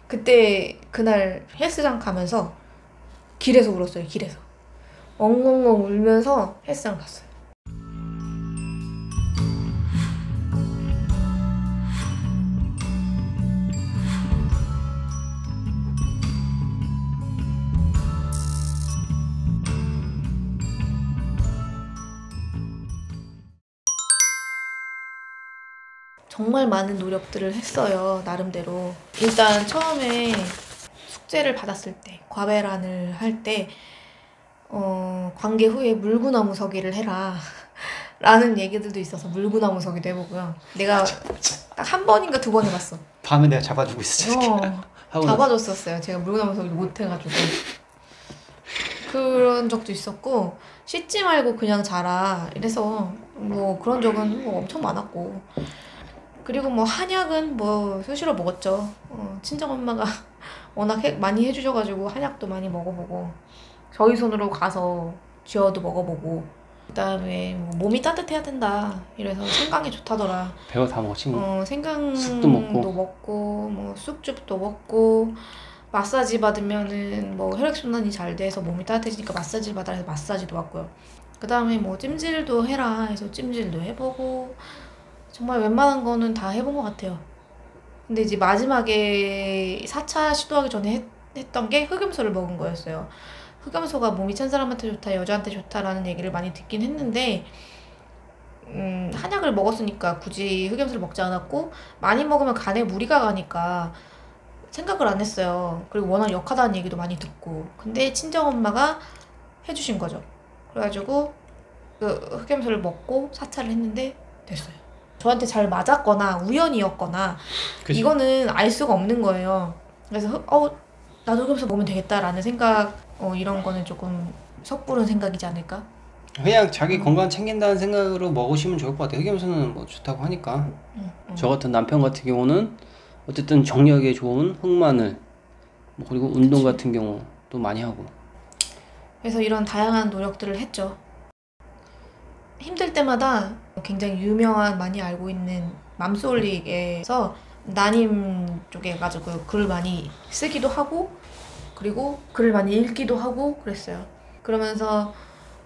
그때 그날 헬스장 가면서 길에서 울었어요. 길에서 엉엉엉 울면서 헬스장 갔어요. 정말 많은 노력들을 했어요. 나름대로. 일단 처음에 숙제를 받았을 때, 과외란을 할 때 관계 후에 물구나무 서기를 해라 라는 얘기들도 있어서 물구나무 서기도 해보고요. 내가 딱 한 번인가 두 번 해봤어. 밤에 내가 잡아주고 있었지. 잡아줬었어요. 제가 물구나무 서기를 못해가지고. 그런 적도 있었고, 씻지 말고 그냥 자라 이래서 뭐 그런 적은 뭐 엄청 많았고, 그리고 뭐 한약은 뭐 수시로 먹었죠. 친정엄마가 워낙 많이 해주셔가지고 한약도 많이 먹어보고, 저희 손으로 가서 쥐어도 먹어보고, 그다음에 뭐 몸이 따뜻해야 된다 이래서 생강이 좋다더라. 배워 다 먹었지 뭐. 생강도 먹고 뭐 쑥즙도 먹고, 마사지 받으면은 뭐 혈액순환이 잘 돼서 몸이 따뜻해지니까 마사지 받아라 해서 마사지도 받고요. 그다음에 뭐 찜질도 해라 해서 찜질도 해보고, 정말 웬만한 거는 다 해본 것 같아요. 근데 이제 마지막에 4차 시도하기 전에 했던 게 흑염소를 먹은 거였어요. 흑염소가 몸이 찬 사람한테 좋다, 여자한테 좋다라는 얘기를 많이 듣긴 했는데, 한약을 먹었으니까 굳이 흑염소를 먹지 않았고, 많이 먹으면 간에 무리가 가니까 생각을 안 했어요. 그리고 워낙 역하다는 얘기도 많이 듣고. 근데 친정엄마가 해주신 거죠. 그래가지고 그 흑염소를 먹고 4차를 했는데 됐어요. 저한테 잘 맞았거나 우연이었거나 그치? 이거는 알 수가 없는 거예요. 그래서 나도 흑염소 먹으면 되겠다라는 생각, 이런 거는 조금 섣부른 생각이지 않을까? 그냥 자기 건강 챙긴다는 생각으로 먹으시면 좋을 것 같아요. 흑염소는 뭐 좋다고 하니까. 저 같은 남편 같은 경우는 어쨌든 정력에 좋은 흑마늘, 뭐 그리고 운동 그치? 같은 경우도 많이 하고. 그래서 이런 다양한 노력들을 했죠. 힘들 때마다 굉장히 유명한, 많이 알고 있는 맘솔릭에서 나님 쪽에 가지고 글을 많이 쓰기도 하고, 그리고 글을 많이 읽기도 하고 그랬어요. 그러면서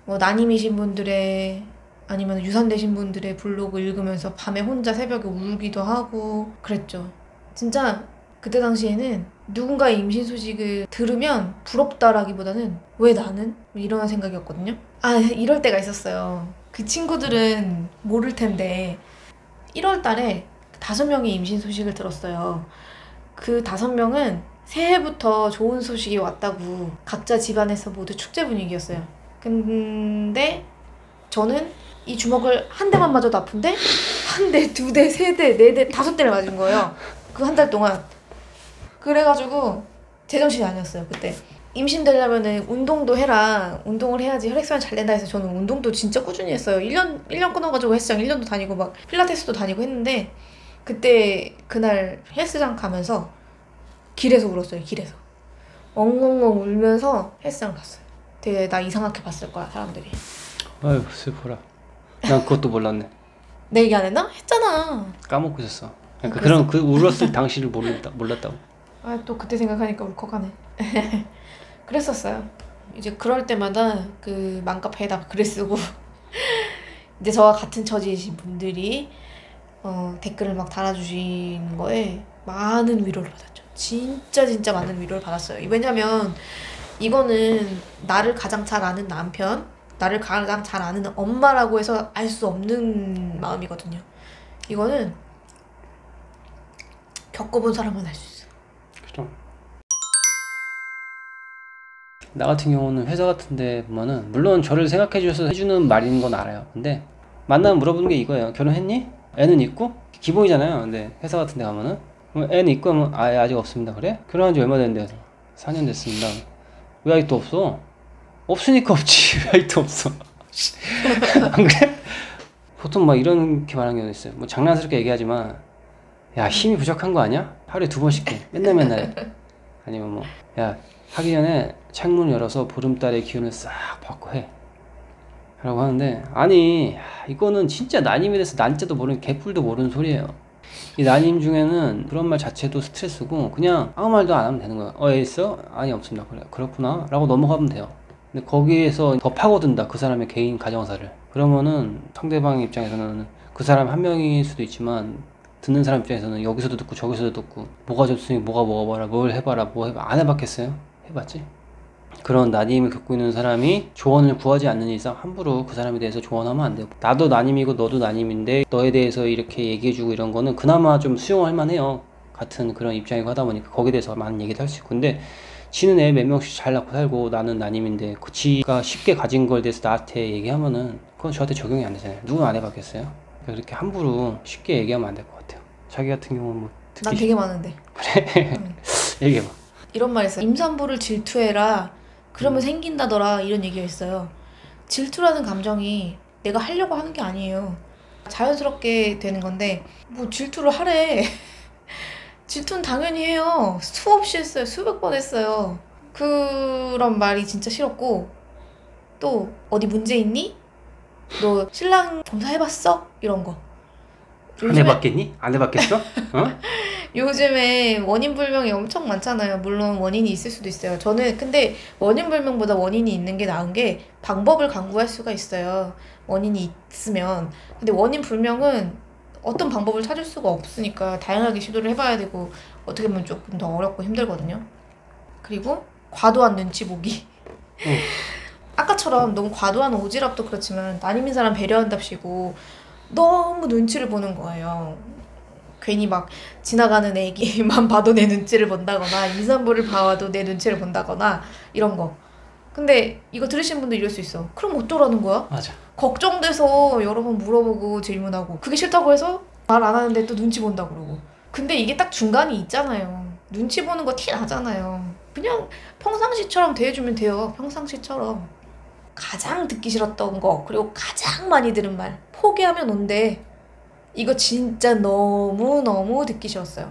뭐 나님이신 분들의, 아니면 유산되신 분들의 블로그 읽으면서 밤에 혼자 새벽에 울기도 하고 그랬죠. 진짜 그때 당시에는 누군가의 임신 소식을 들으면 부럽다라기보다는 왜 나는? 이런 생각이었거든요. 이럴 때가 있었어요. 그 친구들은 모를 텐데 1월 달에 5명이 임신 소식을 들었어요. 그 5명은 새해부터 좋은 소식이 왔다고 각자 집안에서 모두 축제 분위기였어요. 근데 저는 이 주먹을 한 대만 맞아도 아픈데 한 대, 두 대, 세 대, 네 대, 5대를 맞은 거예요. 그 한 달 동안. 그래가지고 제정신이 아니었어요. 그때 임신되려면은 운동도 해라, 운동을 해야지 혈액순환 잘 된다 해서 저는 운동도 진짜 꾸준히 했어요. 1년 끊어가지고 헬스장 1년도 다니고 막 필라테스도 다니고 했는데, 그때 그날 헬스장 가면서 길에서 울었어요. 길에서 엉엉엉 울면서 헬스장 갔어요. 되게 나 이상하게 봤을 거야, 사람들이. 아유 슬퍼라. 난 그것도 몰랐네. 내 얘기 안 했나? 했잖아. 까먹고 있었어. 그런 그 울었을 당시를 몰랐다고. 또 그때 생각하니까 울컥하네. 그랬었어요. 이제 그럴 때마다 그 맘카페에다가 글을 쓰고 이제 저와 같은 처지이신 분들이 댓글을 막 달아주신 거에 많은 위로를 받았죠. 진짜 많은 위로를 받았어요. 왜냐면 이거는 나를 가장 잘 아는 남편, 나를 가장 잘 아는 엄마라고 해서 알 수 없는 마음이거든요. 이거는 겪어본 사람은 알 수 있어요. 그죠. 나 같은 경우는 회사 같은 데 보면은, 물론 저를 생각해 주셔서 해주는 말인 건 알아요. 근데 만나면 물어보는 게 이거예요. 결혼했니? 애는 있고? 기본이잖아요. 근데 회사 같은 데 가면은 애는 있고 하면 아직 없습니다. 그래? 결혼한 지 얼마 됐는데? 4년 됐습니다. 왜 아직도 없어? 없으니까 없지. 왜 아직도 없어? 안 그래? 보통 막 이렇게 말하는 경우도 있어요. 뭐 장난스럽게 얘기하지만, 야 힘이 부족한 거 아니야? 하루에 2번씩 해. 맨날 해. 아니면 뭐, 야 하기 전에 창문 열어서 보름달의 기운을 싹 받고 해 라고 하는데, 아니 이거는 진짜 난임에 대해서 난자도 모르는 개뿔도 모르는 소리예요. 이 난임 중에는 그런 말 자체도 스트레스고 그냥 아무 말도 안 하면 되는 거야. 애 있어? 아니 없습니다. 그래 그렇구나 라고 넘어가면 돼요. 근데 거기에서 더 파고든다 그 사람의 개인 가정사를. 그러면은 상대방 입장에서는 그 사람 한 명일 수도 있지만 듣는 사람 입장에서는 여기서도 듣고 저기서도 듣고 뭐가 좋으니 뭐가 먹어봐라 뭘 해봐라 뭐 해봐 안 해봤겠어요? 해봤지? 그런 난임을 겪고 있는 사람이 조언을 구하지 않는 이상 함부로 그 사람에 대해서 조언하면 안 돼요. 나도 난임이고 너도 난임인데 너에 대해서 이렇게 얘기해주고 이런 거는 그나마 좀 수용할 만해요. 같은 그런 입장이고 하다 보니까 거기에 대해서 많은 얘기도 할 수 있고. 근데 지는 애 몇 명씩 잘 낳고 살고 나는 난임인데 그 지가 쉽게 가진 걸 대해서 나한테 얘기하면은 그건 저한테 적용이 안 되잖아요. 누구는 안 해봤겠어요? 그러니까 그렇게 함부로 쉽게 얘기하면 안 될 것 같아요. 자기 같은 경우는 뭐 듣기 난 되게 많은데. 그래? 응. 얘기해봐. 이런 말 있어요. 임산부를 질투해라. 그러면 생긴다더라. 이런 얘기가 있어요. 질투라는 감정이 내가 하려고 하는 게 아니에요. 자연스럽게 되는 건데 뭐 질투를 하래. 질투는 당연히 해요. 수없이 했어요. 수백 번 했어요. 그런 말이 진짜 싫었고 또 어디 문제 있니? 너 신랑 검사해봤어? 이런 거. 안 해봤겠니? 안 해봤겠어? 어? 요즘에 원인 불명이 엄청 많잖아요. 물론 원인이 있을 수도 있어요. 저는 근데 원인 불명보다 원인이 있는 게 나은 게 방법을 강구할 수가 있어요. 원인이 있으면. 근데 원인 불명은 어떤 방법을 찾을 수가 없으니까 다양하게 시도를 해봐야 되고 어떻게 보면 조금 더 어렵고 힘들거든요. 그리고 과도한 눈치 보기. 응. 아까처럼 너무 과도한 오지랖도 그렇지만 난임인 사람 배려한답시고 너무 눈치를 보는 거예요. 괜히 막 지나가는 애기만 봐도 내 눈치를 본다거나 임산부를 봐도 내 눈치를 본다거나 이런 거. 근데 이거 들으신 분도 이럴 수 있어. 그럼 어쩌라는 거야? 맞아. 걱정돼서 여러 번 물어보고 질문하고 그게 싫다고 해서 말 안 하는데 또 눈치 본다 그러고. 근데 이게 딱 중간이 있잖아요. 눈치 보는 거 티 나잖아요. 그냥 평상시처럼 대해주면 돼요. 평상시처럼. 가장 듣기 싫었던 거 그리고 가장 많이 들은 말 포기하면 온대. 이거 진짜 너무너무 듣기 싫었어요.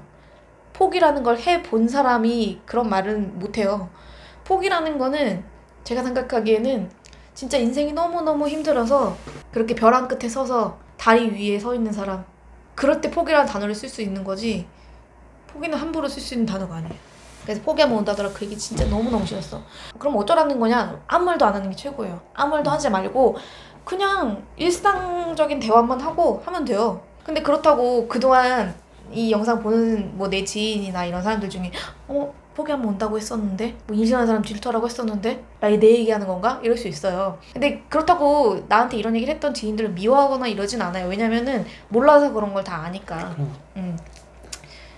포기라는 걸 해본 사람이 그런 말은 못해요. 포기라는 거는 제가 생각하기에는 진짜 인생이 너무너무 힘들어서 그렇게 벼랑 끝에 서서 다리 위에 서 있는 사람, 그럴 때 포기라는 단어를 쓸 수 있는 거지 포기는 함부로 쓸 수 있는 단어가 아니에요. 그래서 포기하면 온다더라. 그 얘기 진짜 너무너무 싫었어. 그럼 어쩌라는 거냐? 아무 말도 안 하는 게 최고예요. 아무 말도 하지 말고 그냥 일상적인 대화만 하고 하면 돼요. 근데 그렇다고 그동안 이 영상 보는 뭐 내 지인이나 이런 사람들 중에 포기하면 온다고 했었는데 뭐 임신한 사람 질투하라고 했었는데 나 내 얘기하는 건가? 이럴 수 있어요. 근데 그렇다고 나한테 이런 얘기를 했던 지인들을 미워하거나 이러진 않아요. 왜냐면은 몰라서 그런 걸 다 아니까.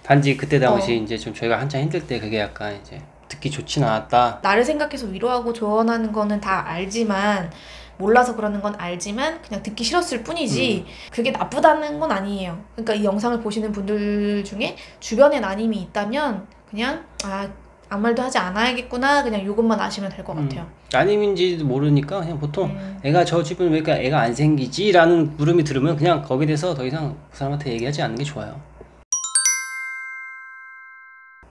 단지 그때 당시 이제 좀 저희가 한참 힘들 때 그게 약간 이제 듣기 좋진 않았다. 나를 생각해서 위로하고 조언하는 거는 다 알지만 몰라서 그러는 건 알지만 그냥 듣기 싫었을 뿐이지 그게 나쁘다는 건 아니에요. 그러니까 이 영상을 보시는 분들 중에 주변에 난임이 있다면 그냥 아무 말도 하지 않아야겠구나 그냥 이것만 아시면 될 것 같아요. 난임인지도 모르니까 그냥 보통 애가 저 집은 왜 이렇게 애가 안 생기지? 라는 물음이 들으면 그냥 거기에 대해서 더 이상 그 사람한테 얘기하지 않는 게 좋아요.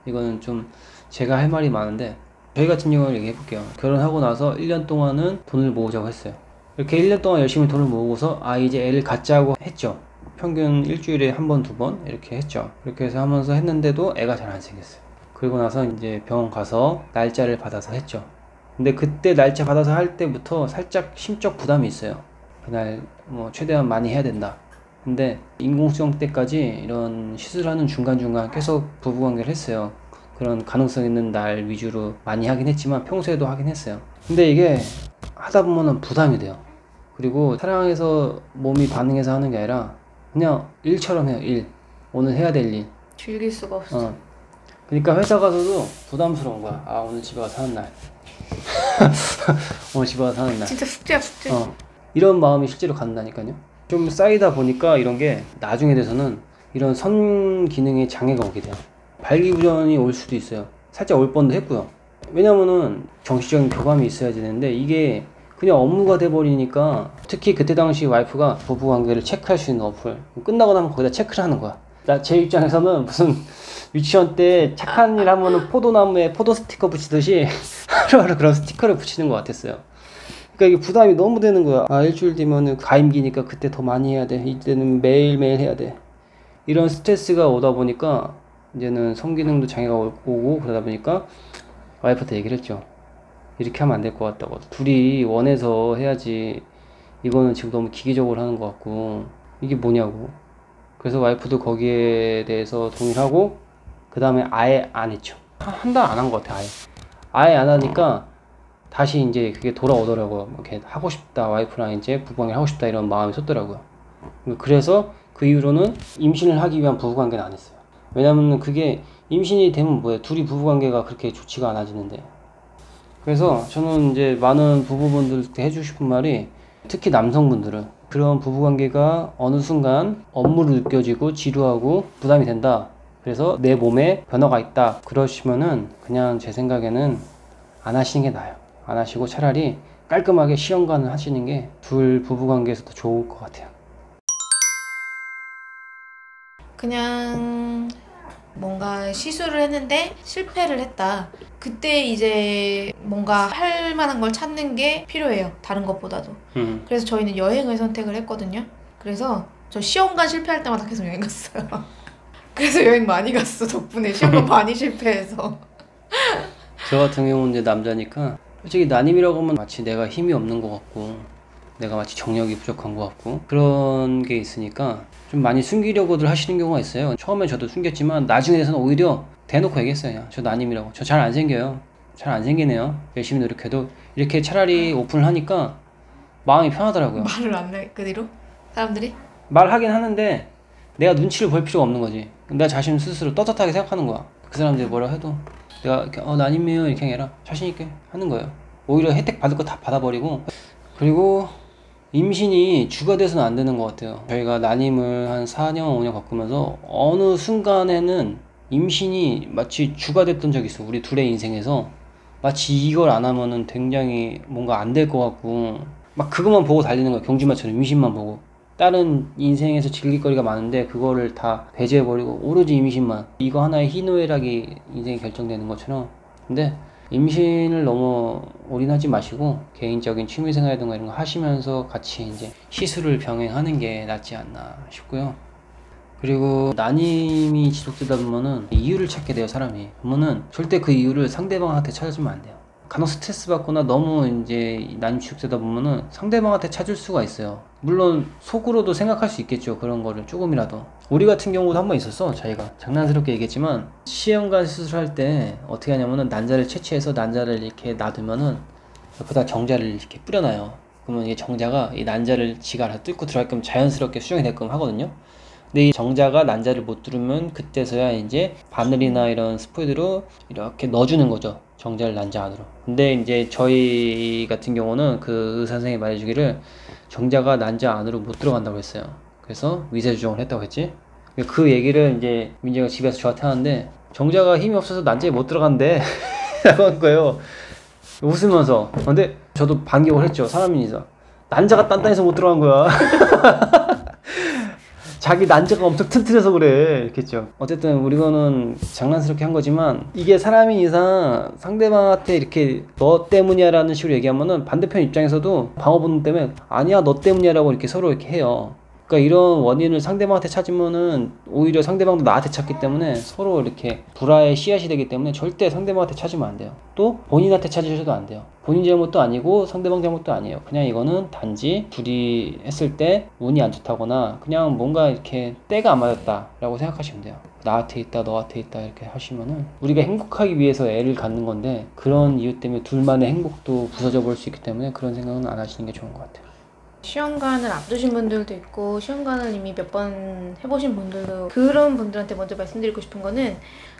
이거는 좀 제가 할 말이 많은데 저희 같은 경우를 얘기해 볼게요. 결혼하고 나서 1년 동안은 돈을 모으자고 했어요. 이렇게 1년 동안 열심히 돈을 모으고서 이제 애를 갖자고 했죠. 평균 일주일에 한 번, 두 번 이렇게 했죠. 이렇게 해서 하면서 했는데도 애가 잘 안 생겼어요. 그리고 나서 이제 병원 가서 날짜를 받아서 했죠. 근데 그때 날짜 받아서 할 때부터 살짝 심적 부담이 있어요. 그날 뭐 최대한 많이 해야 된다. 근데 인공수정 때까지 이런 시술하는 중간중간 계속 부부관계를 했어요. 그런 가능성 있는 날 위주로 많이 하긴 했지만 평소에도 하긴 했어요. 근데 이게 하다 보면은 부담이 돼요. 그리고 사랑해서 몸이 반응해서 하는 게 아니라 그냥 일처럼 해요. 일. 오늘 해야 될 일. 즐길 수가 없어. 그러니까 회사 가서도 부담스러운 거야. 오늘 집에 가서 하는 날. 오늘 집에 가서 하는 날. 진짜 숙제야 숙제. 이런 마음이 실제로 간다니까요. 좀 쌓이다 보니까 이런 게 나중에 돼서는 이런 선 기능에 장애가 오게 돼요. 발기부전이 올 수도 있어요. 살짝 올 뻔도 했고요. 왜냐면은 정신적인 교감이 있어야 되는데 이게 그냥 업무가 돼버리니까 특히 그때 당시 와이프가 부부관계를 체크할 수 있는 어플 끝나고 나면 거기다 체크를 하는 거야. 제 입장에서는 무슨 유치원 때 착한 일 하면은 포도나무에 포도 스티커 붙이듯이 하루하루 그런 스티커를 붙이는 것 같았어요. 그러니까 이게 부담이 너무 되는 거야. 일주일 뒤면은 가임기니까 그때 더 많이 해야 돼. 이때는 매일매일 해야 돼. 이런 스트레스가 오다 보니까 이제는 성기능도 장애가 오고 그러다 보니까 와이프한테 얘기를 했죠. 이렇게 하면 안 될 것 같다고. 둘이 원해서 해야지. 이거는 지금 너무 기계적으로 하는 것 같고 이게 뭐냐고. 그래서 와이프도 거기에 대해서 동의를 하고 그 다음에 아예 안 했죠. 한 달 안 한 것 같아. 아예 안 하니까 다시 이제 그게 돌아오더라고요. 이렇게 하고 싶다, 와이프랑 이제 부부관계 하고 싶다 이런 마음이 섰더라고요. 그래서 그 이후로는 임신을 하기 위한 부부관계는 안 했어요. 왜냐면 그게 임신이 되면 뭐예요? 둘이 부부관계가 그렇게 좋지가 않아지는데. 그래서 저는 이제 많은 부부분들한테 해주고 싶은 말이, 특히 남성분들은 그런 부부관계가 어느 순간 업무로 느껴지고 지루하고 부담이 된다, 그래서 내 몸에 변화가 있다, 그러시면은 그냥 제 생각에는 안 하시는 게 나아요. 안 하시고 차라리 깔끔하게 시험관을 하시는 게 둘 부부관계에서 더 좋을 것 같아요. 그냥 뭔가 시술을 했는데 실패를 했다. 그때 이제 뭔가 할 만한 걸 찾는 게 필요해요. 다른 것보다도. 그래서 저희는 여행을 선택을 했거든요. 그래서 저 시험관 실패할 때마다 계속 여행 갔어요. 그래서 여행 많이 갔어. 덕분에 시험관 많이 실패해서. 저 같은 경우는 이제 남자니까 솔직히 난임이라고 하면 마치 내가 힘이 없는 것 같고 내가 마치 정력이 부족한 것 같고 그런 게 있으니까 좀 많이 숨기려고들 하시는 경우가 있어요. 처음에 저도 숨겼지만 나중에 돼서는 오히려 대놓고 얘기했어요. 그냥 저 난임이라고. 저 잘 안 생겨요. 잘 안 생기네요. 열심히 노력해도. 이렇게 차라리 오픈을 하니까 마음이 편하더라고요. 말을 안 해, 그 뒤로? 사람들이? 말하긴 하는데 내가 눈치를 볼 필요가 없는 거지. 내가 자신 스스로 떳떳하게 생각하는 거야. 그 사람들이 뭐라 해도 내가 이렇게 난임이에요 이렇게 해라, 자신 있게 하는 거예요. 오히려 혜택 받을 거 다 받아버리고. 그리고 임신이 주가 돼서는 안 되는 것 같아요. 저희가 난임을 한 4년 5년 겪으면서 어느 순간에는 임신이 마치 주가 됐던 적이 있어. 우리 둘의 인생에서 마치 이걸 안 하면은 굉장히 뭔가 안 될 것 같고 막 그것만 보고 달리는 거야. 경주마처럼 임신만 보고. 다른 인생에서 즐길 거리가 많은데 그거를 다 배제해버리고 오로지 임신만. 이거 하나의 희노애락이 인생이 결정되는 것처럼. 근데 임신을 너무 올인하지 마시고 개인적인 취미생활이든가 이런 거 하시면서 같이 이제 시술을 병행하는 게 낫지 않나 싶고요. 그리고 난임이 지속되다 보면은 이유를 찾게 돼요, 사람이. 그러면은 절대 그 이유를 상대방한테 찾아주면 안 돼요. 간혹 스트레스 받거나 너무 이제 난임 지속되다 보면은 상대방한테 찾을 수가 있어요. 물론 속으로도 생각할 수 있겠죠, 그런 거를 조금이라도. 우리 같은 경우도 한 번 있었어. 자기가 장난스럽게 얘기했지만 시험관 수술할 때 어떻게 하냐면은 난자를 채취해서 난자를 이렇게 놔두면은 옆에다 정자를 이렇게 뿌려놔요. 그러면 이게 정자가 이 난자를 지가 알아서 뚫고 들어갈 거면 자연스럽게 수정이 될 거면 하거든요. 근데 이 정자가 난자를 못 뚫으면 그때서야 이제 바늘이나 이런 스포이드로 이렇게 넣어주는 거죠, 정자를 난자 안으로. 근데 이제 저희 같은 경우는 그 의사 선생님이 말해주기를 정자가 난자 안으로 못 들어간다고 했어요. 그래서 위세 조정을 했다고 했지. 그 얘기를 이제 민재가 집에서 저한테 하는데 정자가 힘이 없어서 난자에 못 들어간대 라고 한 거예요, 웃으면서. 근데 저도 반격을 했죠. 사람이니까 난자가 단단해서 못 들어간 거야. 자기 난자가 엄청 튼튼해서 그래 이렇게 했죠. 어쨌든 우리는 장난스럽게 한 거지만 이게 사람인 이상 상대방한테 이렇게 너 때문이야 라는 식으로 얘기하면은 반대편 입장에서도 방어 본능 때문에 아니야 너 때문이야 라고 이렇게 서로 이렇게 해요. 그러니까 이런 원인을 상대방한테 찾으면은 오히려 상대방도 나한테 찾기 때문에 서로 이렇게 불화의 씨앗이 되기 때문에 절대 상대방한테 찾으면 안 돼요. 또 본인한테 찾으셔도 안 돼요. 본인 잘못도 아니고 상대방 잘못도 아니에요. 그냥 이거는 단지 둘이 했을 때 운이 안 좋다거나 그냥 뭔가 이렇게 때가 안 맞았다 라고 생각하시면 돼요. 나한테 있다 너한테 있다 이렇게 하시면은 우리가 행복하기 위해서 애를 갖는 건데 그런 이유 때문에 둘만의 행복도 부서져 버릴 수 있기 때문에 그런 생각은 안 하시는 게 좋은 것 같아요. 시험관을 앞두신 분들도 있고 시험관을 이미 몇 번 해보신 분들도, 그런 분들한테 먼저 말씀드리고 싶은 거는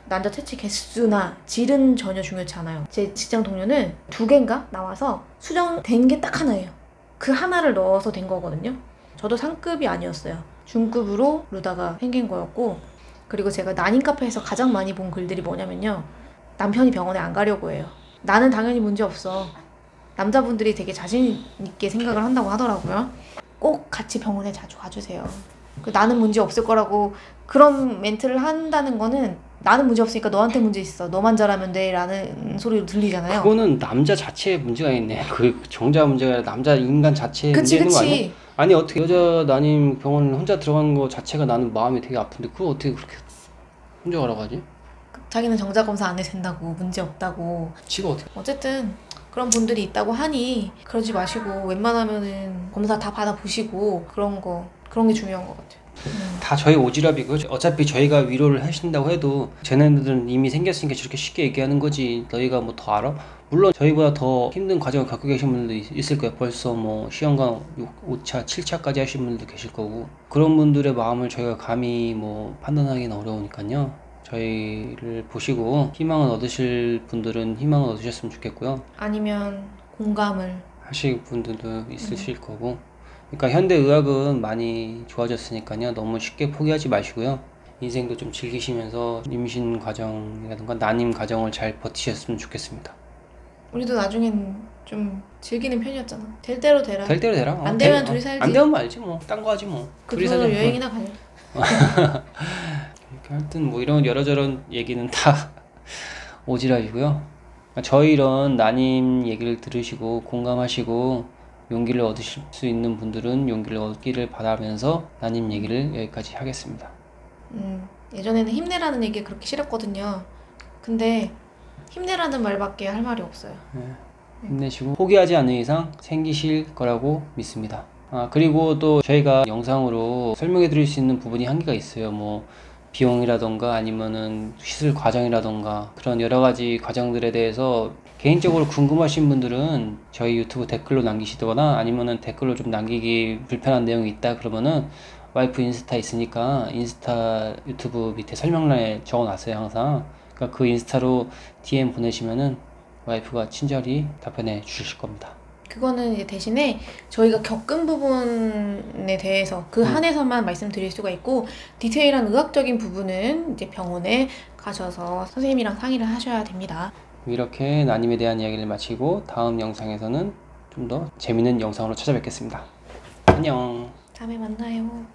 난자 채취 개수나 질은 전혀 중요치 않아요. 제 직장 동료는 2개인가 나와서 수정된 게 딱 하나예요. 그 하나를 넣어서 된 거거든요. 저도 상급이 아니었어요. 중급으로 루다가 생긴 거였고, 그리고 제가 난임 카페에서 가장 많이 본 글들이 뭐냐면요, 남편이 병원에 안 가려고 해요. 나는 당연히 문제 없어. 남자분들이 되게 자신 있게 생각을 한다고 하더라고요. 꼭 같이 병원에 자주 가주세요. 나는 문제 없을 거라고 그런 멘트를 한다는 거는 나는 문제 없으니까 너한테 문제 있어, 너만 잘하면 돼 라는 소리로 들리잖아요. 그거는 남자 자체에 문제가 있네. 그 정자 문제가 아니라 남자 인간 자체에 문제 있는 거 아니야? 아니 어떻게 여자 난임 병원 혼자 들어가는 거 자체가 나는 마음이 되게 아픈데 그걸 어떻게 그렇게 혼자 가라고 하지? 자기는 정자검사 안 해도 된다고, 문제 없다고. 지가 어떻게 어쨌든 그런 분들이 있다고 하니 그러지 마시고 웬만하면은 검사 다 받아보시고 그런 게 중요한 것 같아요. 다 저희 오지랖이고 어차피 저희가 위로를 하신다고 해도 쟤네들은 이미 생겼으니까 저렇게 쉽게 얘기하는 거지 너희가 뭐 더 알아? 물론 저희보다 더 힘든 과정을 겪고 계신 분들도 있을 거예요. 벌써 뭐 시험관 5차, 7차까지 하신 분들도 계실 거고 그런 분들의 마음을 저희가 감히 뭐 판단하기는 어려우니까요. 저희를 보시고 희망을 얻으실 분들은 희망을 얻으셨으면 좋겠고요. 아니면 공감을 하실 분들도 있으실 거고 그러니까 현대의학은 많이 좋아졌으니까요. 너무 쉽게 포기하지 마시고요. 인생도 좀 즐기시면서 임신 과정이라든가 난임 과정을 잘 버티셨으면 좋겠습니다. 우리도 나중엔 좀 즐기는 편이었잖아. 될 대로 되라. 될 대로 되라. 안 되면 둘이 살지. 안 되면 말지 뭐. 딴 거 하지 뭐. 그 둘이 돈으로 살자. 여행이나 가요. 하여튼 뭐 이런 여러저런 얘기는 다 오지랖이고요. 저희 이런 난임 얘기를 들으시고 공감하시고 용기를 얻으실 수 있는 분들은 용기를 얻기를 바라면서 난임 얘기를 여기까지 하겠습니다. 예전에는 힘내라는 얘기 그렇게 싫었거든요. 근데 힘내라는 말밖에 할 말이 없어요. 힘내시고 포기하지 않는 이상 생기실 거라고 믿습니다. 그리고 또 저희가 영상으로 설명해 드릴 수 있는 부분이 한계가 있어요. 뭐 비용이라던가 아니면은 시술 과정이라던가 그런 여러 가지 과정들에 대해서 개인적으로 궁금하신 분들은 저희 유튜브 댓글로 남기시거나 아니면은 댓글로 좀 남기기 불편한 내용이 있다 그러면은 와이프 인스타 있으니까 인스타 유튜브 밑에 설명란에 적어놨어요 항상. 그러니까 그 인스타로 DM 보내시면은 와이프가 친절히 답변해 주실 겁니다. 그거는 이제 대신에 저희가 겪은 부분에 대해서 그 한에서만 말씀드릴 수가 있고 디테일한 의학적인 부분은 이제 병원에 가셔서 선생님이랑 상의를 하셔야 됩니다. 이렇게 난임에 대한 이야기를 마치고 다음 영상에서는 좀 더 재밌는 영상으로 찾아뵙겠습니다. 안녕. 다음에 만나요.